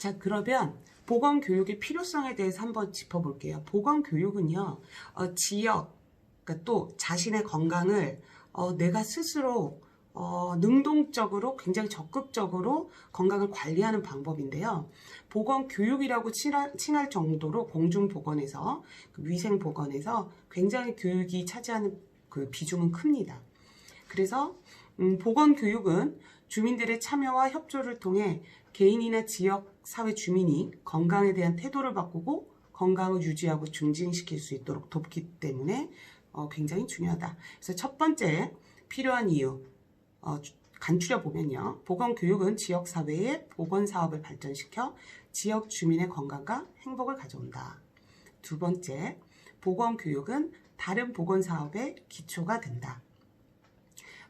자, 그러면 보건교육의 필요성에 대해서 한번 짚어볼게요. 보건교육은요, 지역, 그러니까 또 자신의 건강을 내가 스스로 능동적으로 굉장히 적극적으로 건강을 관리하는 방법인데요. 보건교육이라고 칭할 정도로 공중보건에서 위생보건에서 굉장히 교육이 차지하는 그 비중은 큽니다. 그래서 보건교육은 주민들의 참여와 협조를 통해 개인이나 지역 사회 주민이 건강에 대한 태도를 바꾸고 건강을 유지하고 증진시킬 수 있도록 돕기 때문에 굉장히 중요하다. 그래서 첫 번째 필요한 이유 간추려 보면요. 보건교육은 지역사회의 보건사업을 발전시켜 지역 주민의 건강과 행복을 가져온다. 두 번째, 보건교육은 다른 보건사업의 기초가 된다.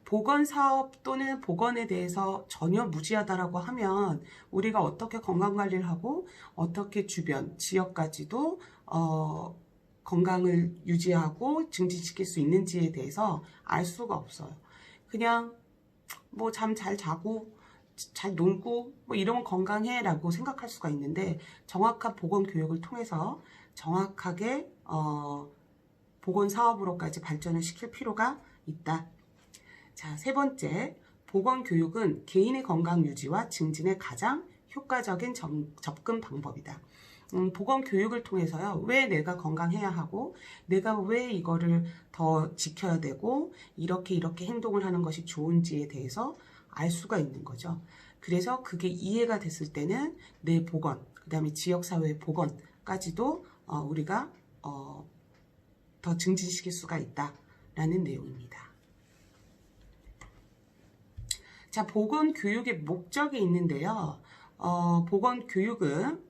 보건사업 또는 보건에 대해서 전혀 무지하다라고 하면 우리가 어떻게 건강관리를 하고 어떻게 주변, 지역까지도 건강을 유지하고 증진시킬 수 있는지에 대해서 알 수가 없어요. 그냥 뭐 잠 잘 자고 잘 놀고 뭐 이러면 건강해 라고 생각할 수가 있는데 정확한 보건교육을 통해서 정확하게 보건사업으로까지 발전을 시킬 필요가 있다. 자, 세 번째, 보건교육은 개인의 건강 유지와 증진에 가장 효과적인 접근 방법이다. 보건교육을 통해서요, 왜 내가 건강해야 하고, 내가 왜 이거를 더 지켜야 되고, 이렇게 행동을 하는 것이 좋은지에 대해서 알 수가 있는 거죠. 그래서 그게 이해가 됐을 때는 내 보건, 그 다음에 지역사회의 보건까지도 우리가 더 증진시킬 수가 있다라는 내용입니다. 자, 보건교육의 목적이 있는데요. 보건교육은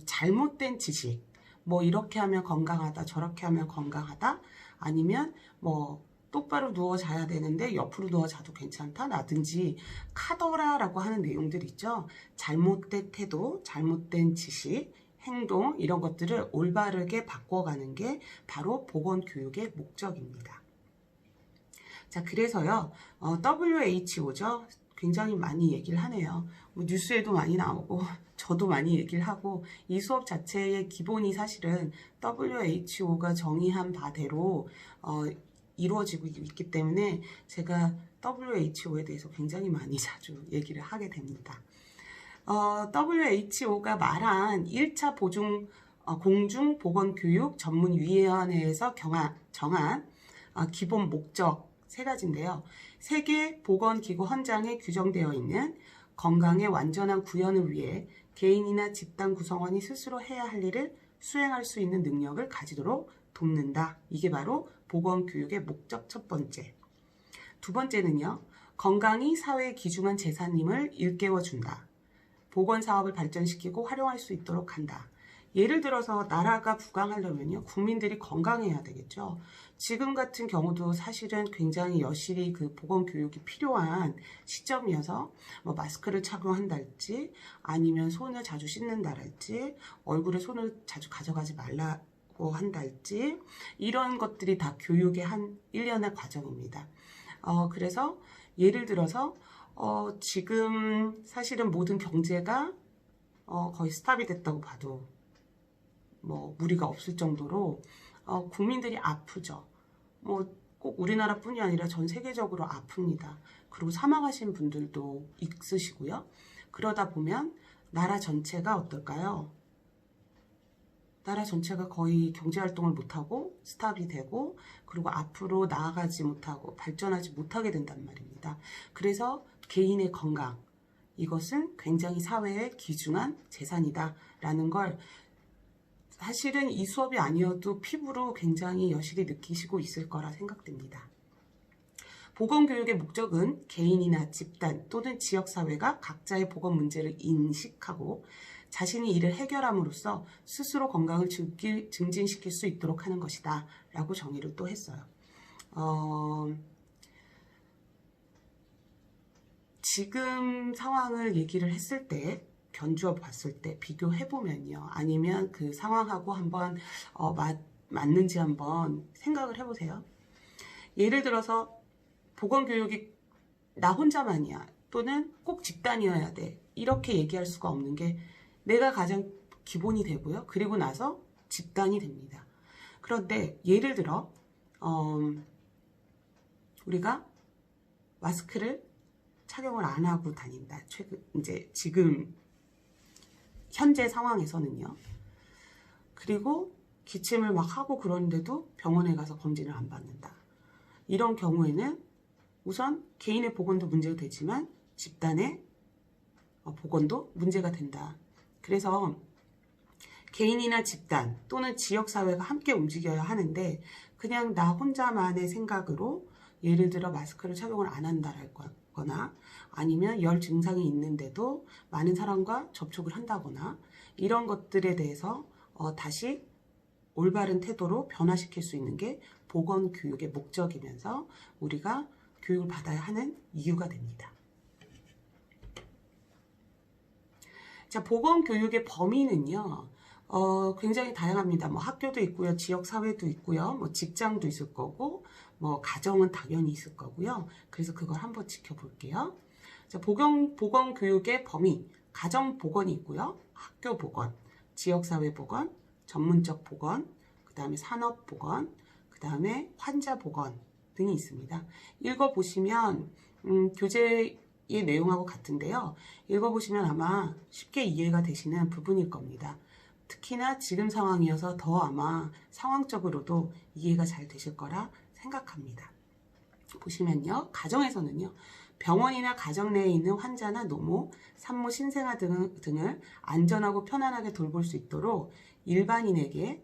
잘못된 지식, 뭐 이렇게 하면 건강하다, 저렇게 하면 건강하다, 아니면 뭐 똑바로 누워 자야 되는데 옆으로 누워 자도 괜찮다, 라든지 카더라라고 하는 내용들 있죠. 잘못된 태도, 잘못된 지식, 행동 이런 것들을 올바르게 바꿔가는 게 바로 보건교육의 목적입니다. 자, 그래서요, WHO죠. 굉장히 많이 얘기를 하네요. 뭐 뉴스에도 많이 나오고, 저도 많이 얘기를 하고, 이 수업 자체의 기본이 사실은 WHO가 정의한 바대로, 이루어지고 있기 때문에 제가 WHO에 대해서 굉장히 많이 자주 얘기를 하게 됩니다. WHO가 말한 1차 공중보건교육 전문위원회에서 정한 기본 목적 세 가지인데요. 세계보건기구 헌장에 규정되어 있는 건강의 완전한 구현을 위해 개인이나 집단 구성원이 스스로 해야 할 일을 수행할 수 있는 능력을 가지도록 돕는다. 이게 바로 보건교육의 목적 첫 번째. 두 번째는요. 건강이 사회의 귀중한 재산임을 일깨워준다. 보건사업을 발전시키고 활용할 수 있도록 한다. 예를 들어서 나라가 부강하려면요. 국민들이 건강해야 되겠죠. 지금 같은 경우도 사실은 굉장히 여실히 그 보건교육이 필요한 시점이어서 뭐 마스크를 착용한달지 아니면 손을 자주 씻는다랄지 얼굴에 손을 자주 가져가지 말라고 한달지 이런 것들이 다 교육의 한 1년의 과정입니다. 그래서 예를 들어서 지금 사실은 모든 경제가 거의 스탑이 됐다고 봐도 뭐 무리가 없을 정도로 국민들이 아프죠. 뭐 꼭 우리나라뿐이 아니라 전 세계적으로 아픕니다. 그리고 사망하신 분들도 있으시고요. 그러다 보면 나라 전체가 어떨까요? 나라 전체가 거의 경제활동을 못하고 스탑이 되고 그리고 앞으로 나아가지 못하고 발전하지 못하게 된단 말입니다. 그래서 개인의 건강, 이것은 굉장히 사회의 귀중한 재산이다라는 걸 사실은 이 수업이 아니어도 피부로 굉장히 여실히 느끼시고 있을 거라 생각됩니다. 보건교육의 목적은 개인이나 집단 또는 지역사회가 각자의 보건 문제를 인식하고 자신이 이를 해결함으로써 스스로 건강을 증진시킬 수 있도록 하는 것이다 라고 정의를 또 했어요. 지금 상황을 얘기를 했을 때 견주어 봤을 때 비교해보면요. 아니면 그 상황하고 한번 맞는지 한번 생각을 해보세요. 예를 들어서 보건교육이 나 혼자만이야. 또는 꼭 집단이어야 돼. 이렇게 얘기할 수가 없는 게 내가 가장 기본이 되고요. 그리고 나서 집단이 됩니다. 그런데 예를 들어 우리가 마스크를 착용을 안 하고 다닌다. 지금 현재 상황에서는요. 그리고 기침을 막 하고 그러는데도 병원에 가서 검진을 안 받는다. 이런 경우에는 우선 개인의 보건도 문제가 되지만 집단의 보건도 문제가 된다. 그래서 개인이나 집단 또는 지역사회가 함께 움직여야 하는데 그냥 나 혼자만의 생각으로 예를 들어 마스크를 착용을 안 한다거나 아니면 열 증상이 있는데도 많은 사람과 접촉을 한다거나 이런 것들에 대해서 다시 올바른 태도로 변화시킬 수 있는 게 보건교육의 목적이면서 우리가 교육을 받아야 하는 이유가 됩니다. 자, 보건교육의 범위는요. 굉장히 다양합니다. 뭐 학교도 있고요. 지역사회도 있고요. 뭐 직장도 있을 거고 뭐 가정은 당연히 있을 거고요. 그래서 그걸 한번 지켜볼게요. 자, 보건교육의 범위, 가정보건이 있고요. 학교보건, 지역사회보건, 전문적 보건, 그 다음에 산업보건, 그 다음에 환자보건 등이 있습니다. 읽어보시면 교재의 내용하고 같은데요. 읽어보시면 아마 쉽게 이해가 되시는 부분일 겁니다. 특히나 지금 상황이어서 더 아마 상황적으로도 이해가 잘 되실 거라 생각합니다. 보시면요. 가정에서는요. 병원이나 가정 내에 있는 환자나 노모, 산모, 신생아 등을 안전하고 편안하게 돌볼 수 있도록 일반인에게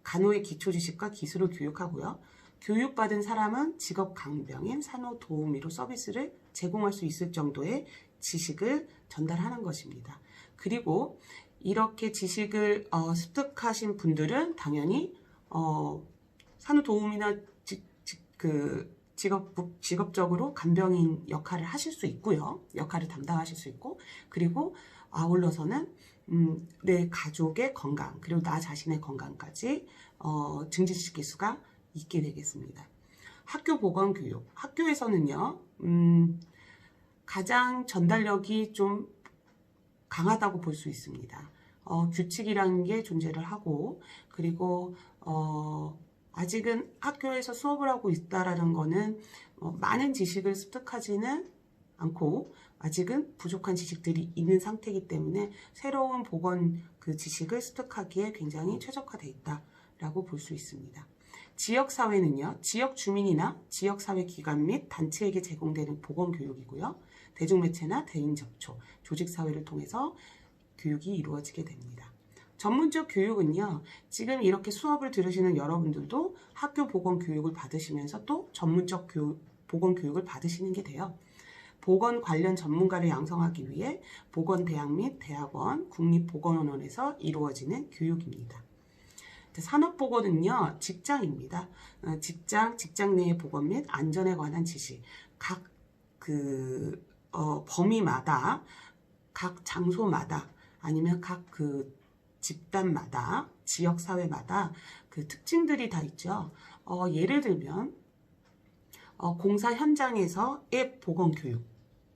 간호의 기초지식과 기술을 교육하고요. 교육받은 사람은 직업 강병인 산후도우미로 서비스를 제공할 수 있을 정도의 지식을 전달하는 것입니다. 그리고 이렇게 지식을 습득하신 분들은 당연히 산후도우미나 직업적으로 간병인 역할을 하실 수 있고요. 역할을 담당하실 수 있고 그리고 아울러서는 내 가족의 건강 그리고 나 자신의 건강까지 증진시킬 수가 있게 되겠습니다. 학교 보건교육. 학교에서는요. 가장 전달력이 좀 강하다고 볼 수 있습니다. 규칙이라는 게 존재를 하고 그리고 아직은 학교에서 수업을 하고 있다라는 거는 많은 지식을 습득하지는 않고 아직은 부족한 지식들이 있는 상태이기 때문에 새로운 보건 지식을 습득하기에 굉장히 최적화되어 있다라고 볼 수 있습니다. 지역사회는요. 지역 주민이나 지역사회 기관 및 단체에게 제공되는 보건교육이고요. 대중매체나 대인 접촉, 조직사회를 통해서 교육이 이루어지게 됩니다. 전문적 교육은요. 지금 이렇게 수업을 들으시는 여러분들도 학교 보건교육을 받으시면서 또 전문적 보건교육을 받으시는 게 돼요. 보건 관련 전문가를 양성하기 위해 보건대학 및 대학원, 국립보건원에서 이루어지는 교육입니다. 산업보건은요. 직장입니다. 직장 내의 보건 및 안전에 관한 지식, 각 범위마다, 각 장소마다, 아니면 각 집단마다, 지역사회마다 특징들이 다 있죠. 예를 들면, 공사 현장에서의 보건교육,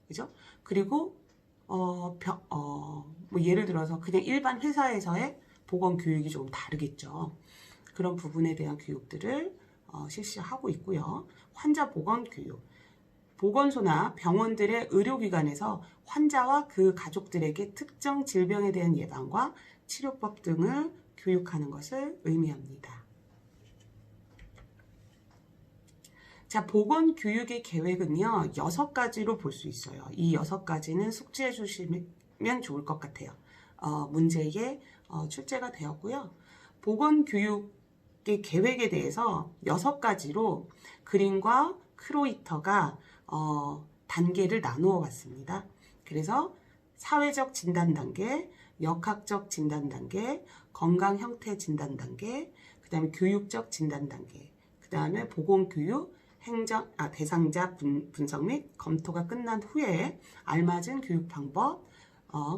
그죠? 그리고, 예를 들어서 그냥 일반 회사에서의 보건교육이 조금 다르겠죠. 그런 부분에 대한 교육들을 실시하고 있고요. 환자 보건교육. 보건소나 병원들의 의료기관에서 환자와 그 가족들에게 특정 질병에 대한 예방과 치료법 등을 교육하는 것을 의미합니다. 자, 보건교육의 계획은요, 6가지로 볼 수 있어요. 이 6가지는 숙지해 주시면 좋을 것 같아요. 문제에 출제가 되었고요. 보건교육의 계획에 대해서 6가지로 그린과 크로이터가 단계를 나누어 봤습니다. 그래서 사회적 진단 단계, 역학적 진단 단계, 건강 형태 진단 단계, 그 다음에 교육적 진단 단계, 그 다음에 보건교육 대상자 분석 및 검토가 끝난 후에 알맞은 교육 방법,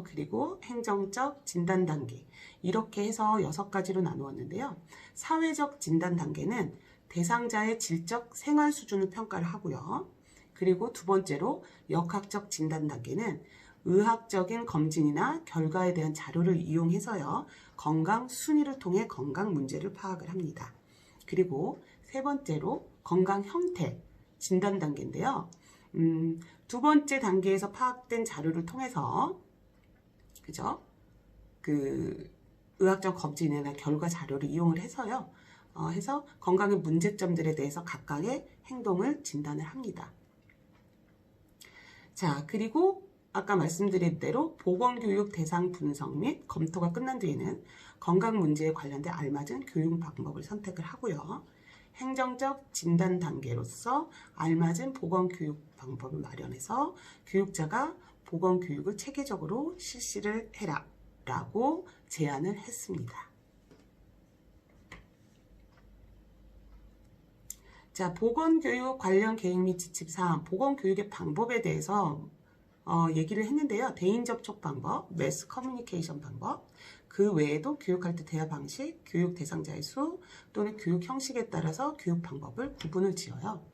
그리고 행정적 진단 단계 이렇게 해서 6가지로 나누었는데요. 사회적 진단 단계는 대상자의 질적 생활 수준을 평가를 하고요. 그리고 두 번째로 역학적 진단 단계는 의학적인 검진이나 결과에 대한 자료를 이용해서요. 건강 순위를 통해 건강 문제를 파악을 합니다. 그리고 세 번째로 건강 형태 진단 단계인데요. 두 번째 단계에서 파악된 자료를 통해서 그죠? 그 의학적 검진이나 결과 자료를 이용을 해서요. 해서 건강의 문제점들에 대해서 각각의 행동을 진단을 합니다. 자, 그리고 아까 말씀드린 대로 보건교육 대상 분석 및 검토가 끝난 뒤에는 건강 문제에 관련된 알맞은 교육 방법을 선택을 하고요. 행정적 진단 단계로서 알맞은 보건교육 방법을 마련해서 교육자가 보건교육을 체계적으로 실시를 해라 라고 제안을 했습니다. 자, 보건교육 관련 계획 및 지침사항, 보건교육의 방법에 대해서 얘기를 했는데요. 대인 접촉 방법, 매스 커뮤니케이션 방법, 그 외에도 교육할 때 대화 방식, 교육 대상자의 수 또는 교육 형식에 따라서 교육 방법을 구분을 지어요.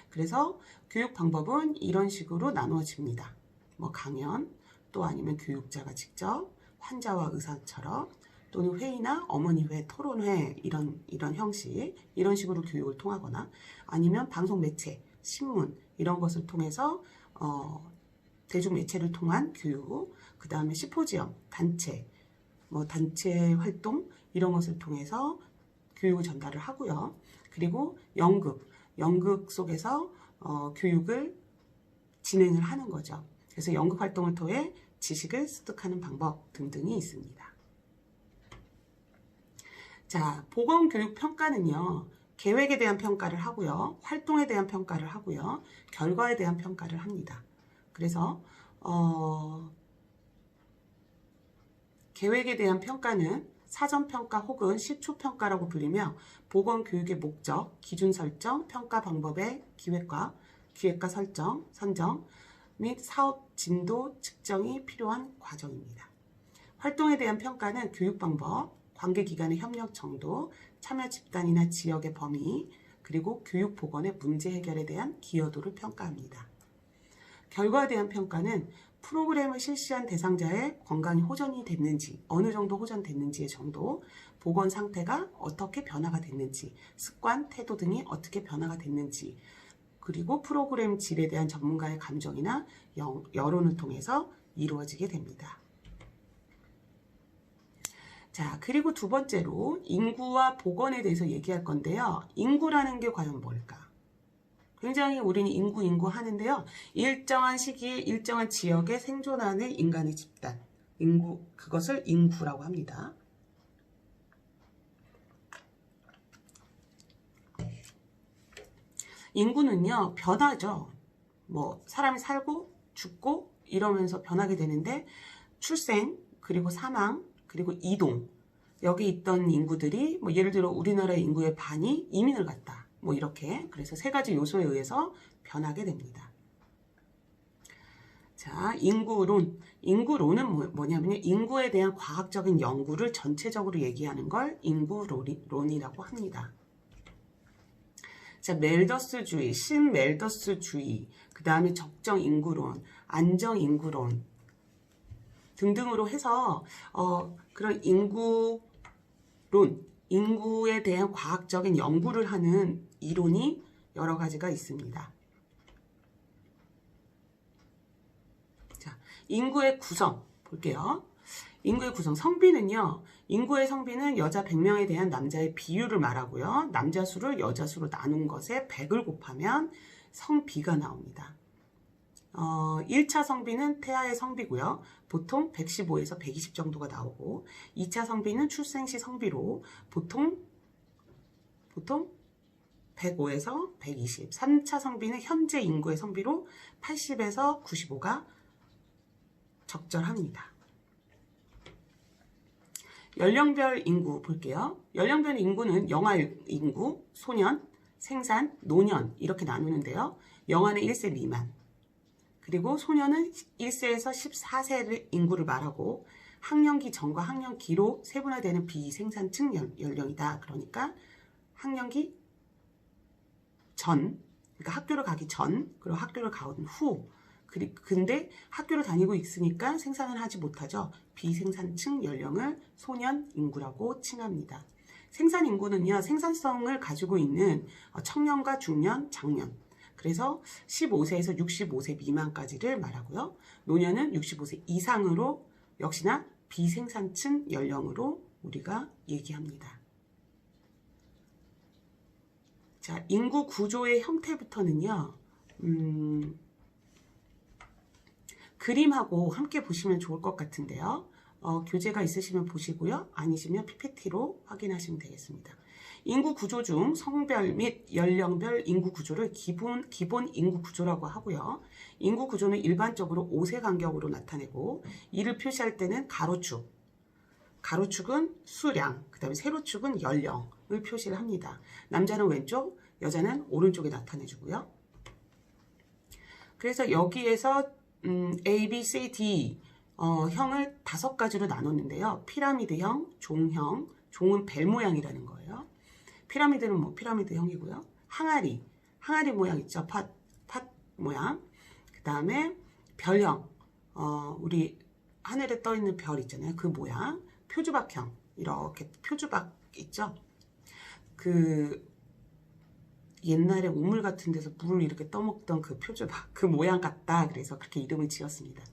그래서 교육 방법은 이런 식으로 나누어집니다. 뭐 강연, 또 아니면 교육자가 직접 환자와 의사처럼 또는 회의나 어머니회, 토론회 이런 형식, 이런 식으로 교육을 통하거나 아니면 방송 매체, 신문 이런 것을 통해서 대중매체를 통한 교육, 그 다음에 시포지엄, 단체 활동 이런 것을 통해서 교육을 전달을 하고요. 그리고 연극 속에서 교육을 진행을 하는 거죠. 그래서 연극 활동을 통해 지식을 습득하는 방법 등등이 있습니다. 자, 보건교육 평가는요. 계획에 대한 평가를 하고요. 활동에 대한 평가를 하고요. 결과에 대한 평가를 합니다. 그래서 계획에 대한 평가는 사전평가 혹은 시초평가라고 불리며 보건교육의 목적, 기준 설정, 평가 방법의 기획과 설정, 선정 및 사업 진도 측정이 필요한 과정입니다. 활동에 대한 평가는 교육 방법, 관계기관의 협력 정도, 참여 집단이나 지역의 범위, 그리고 교육 보건의 문제 해결에 대한 기여도를 평가합니다. 결과에 대한 평가는 프로그램을 실시한 대상자의 건강이 호전이 됐는지, 어느 정도 호전됐는지의 정도, 보건 상태가 어떻게 변화가 됐는지, 습관, 태도 등이 어떻게 변화가 됐는지, 그리고 프로그램 질에 대한 전문가의 감정이나 여론을 통해서 이루어지게 됩니다. 자, 그리고 두 번째로 인구와 보건에 대해서 얘기할 건데요. 인구라는 게 과연 뭘까? 굉장히 우리는 인구 하는데요. 일정한 시기에 일정한 지역에 생존하는 인간의 집단. 그것을 인구라고 합니다. 인구는요, 변하죠. 사람이 살고 죽고 이러면서 변하게 되는데 출생, 그리고 사망, 그리고 이동. 여기 있던 인구들이 예를 들어 우리나라의 인구의 반이 이민을 갔다. 이렇게. 그래서 세 가지 요소에 의해서 변하게 됩니다. 자, 인구론. 인구론은 뭐냐면요. 인구에 대한 과학적인 연구를 전체적으로 얘기하는 걸 인구론이라고 합니다. 자, 멜더스주의, 신멜더스주의, 그 다음에 적정인구론, 안정인구론 등등으로 해서 그런 인구에 대한 과학적인 연구를 하는 이론이 여러 가지가 있습니다. 자, 인구의 구성 볼게요. 인구의 구성, 성비는요. 인구의 성비는 여자 100명에 대한 남자의 비율을 말하고요. 남자 수를 여자 수로 나눈 것에 100을 곱하면 성비가 나옵니다. 1차 성비는 태아의 성비고요. 보통 115에서 120 정도가 나오고 2차 성비는 출생 시 성비로 보통 105에서 120. 3차 성비는 현재 인구의 성비로 80에서 95가 적절합니다. 연령별 인구 볼게요. 연령별 인구는 영아 인구, 소년, 생산, 노년 이렇게 나누는데요. 영아는 1세 미만, 그리고 소년은 1세에서 14세 인구를 말하고 학령기 전과 학령기로 세분화되는 비생산층 연령이다. 그러니까 학령기 전, 그러니까 학교를 가기 전, 그리고 학교를 가온 후, 근데 학교를 다니고 있으니까 생산을 하지 못하죠. 비생산층 연령을 소년 인구라고 칭합니다. 생산 인구는요, 생산성을 가지고 있는 청년과 중년, 장년. 그래서 15세에서 65세 미만까지를 말하고요. 노년은 65세 이상으로 역시나 비생산층 연령으로 우리가 얘기합니다. 자, 인구 구조의 형태부터는요, 그림하고 함께 보시면 좋을 것 같은데요. 교재가 있으시면 보시고요. 아니시면 PPT로 확인하시면 되겠습니다. 인구 구조 중 성별 및 연령별 인구 구조를 기본 인구 구조라고 하고요. 인구 구조는 일반적으로 5세 간격으로 나타내고 이를 표시할 때는 가로축은 수량, 그 다음에 세로축은 연령을 표시를 합니다. 남자는 왼쪽, 여자는 오른쪽에 나타내주고요. 그래서 여기에서 A, B, C, D 형을 5가지로 나눴는데요. 피라미드형, 종형, 종은 벨 모양이라는 거예요. 피라미드는 뭐 피라미드 형이고요. 항아리 모양 있죠. 팥 모양. 그 다음에 별형, 우리 하늘에 떠 있는 별 있잖아요. 그 모양. 표주박형, 이렇게 표주박 있죠. 그 옛날에 우물 같은 데서 물을 이렇게 떠먹던 그 표주박, 그 모양 같다. 그래서 그렇게 이름을 지었습니다.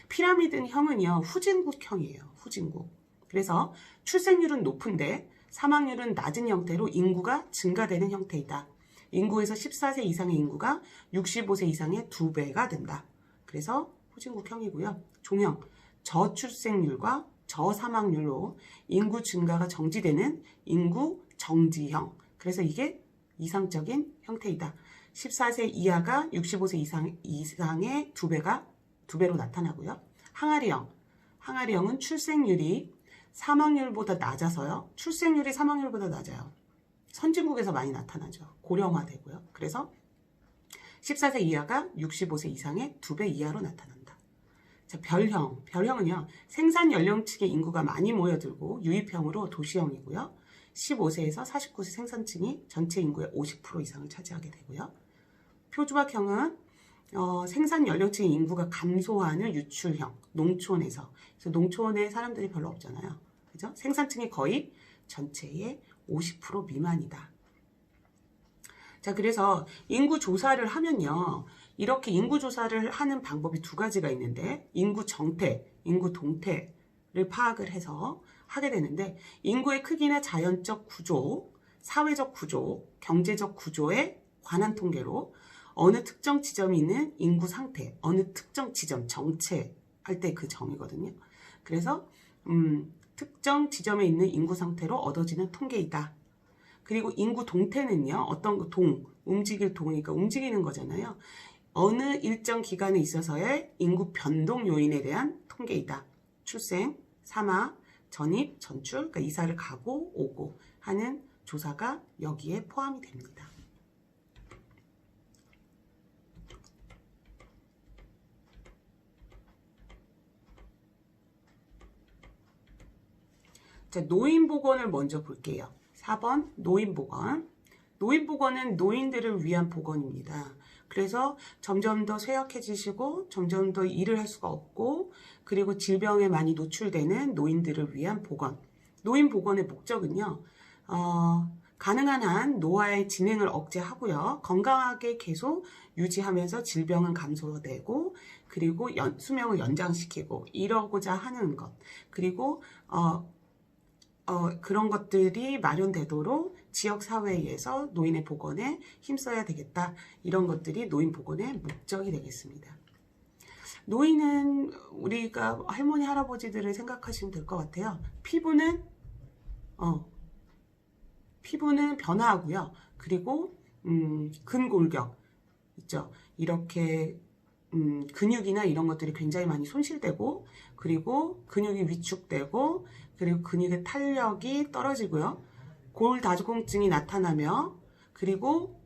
피라미드 형은요, 후진국형이에요. 후진국. 그래서 출생률은 높은데 사망률은 낮은 형태로 인구가 증가되는 형태이다. 인구에서 14세 이상의 인구가 65세 이상의 2배가 된다. 그래서 후진국형이고요. 종형, 저출생률과 저사망률로 인구 증가가 정지되는 인구 정지형. 그래서 이게 이상적인 형태이다. 14세 이하가 65세 이상의 2배로 나타나고요. 항아리형은 출생률이 사망률보다 낮아서요. 출생률이 사망률보다 낮아요. 선진국에서 많이 나타나죠. 고령화되고요. 그래서 14세 이하가 65세 이상의 2배 이하로 나타난다. 자, 별형은요. 생산 연령층의 인구가 많이 모여들고 유입형으로 도시형이고요. 15세에서 49세 생산층이 전체 인구의 50% 이상을 차지하게 되고요. 표주박형은 생산 연령층의 인구가 감소하는 유출형, 농촌에서. 그래서 농촌에 사람들이 별로 없잖아요. 그죠? 생산층이 거의 전체의 50% 미만이다. 자, 그래서 인구 조사를 하면요. 이렇게 인구 조사를 하는 방법이 2가지가 있는데, 인구 정태, 인구 동태를 파악을 해서 하게 되는데, 인구의 크기나 자연적 구조, 사회적 구조, 경제적 구조에 관한 통계로 어느 특정 지점이 있는 인구 상태, 어느 특정 지점, 정체 할 때 그 정이거든요. 그래서 특정 지점에 있는 인구 상태로 얻어지는 통계이다. 그리고 인구 동태는요. 어떤 움직일 동이니까 움직이는 거잖아요. 어느 일정 기간에 있어서의 인구 변동 요인에 대한 통계이다. 출생, 사망, 전입, 전출, 그러니까 이사를 가고 오고 하는 조사가 여기에 포함이 됩니다. 자, 노인보건을 먼저 볼게요. 4번 노인보건. 노인보건은 노인들을 위한 보건입니다. 그래서 점점 더 쇠약해지시고 점점 더 일을 할 수가 없고 그리고 질병에 많이 노출되는 노인들을 위한 보건. 노인보건의 목적은요. 가능한 한 노화의 진행을 억제하고요. 건강하게 계속 유지하면서 질병은 감소되고 그리고 수명을 연장시키고 이러고자 하는 것. 그리고 그런 것들이 마련되도록 지역사회에서 노인의 보건에 힘써야 되겠다. 이런 것들이 노인 보건의 목적이 되겠습니다. 노인은 우리가 할머니, 할아버지들을 생각하시면 될 것 같아요. 피부는 변화하고요. 그리고 근골격 있죠. 이렇게 근육이나 이런 것들이 굉장히 많이 손실되고 그리고 근육이 위축되고 그리고 근육의 탄력이 떨어지고요. 골다공증이 나타나며 그리고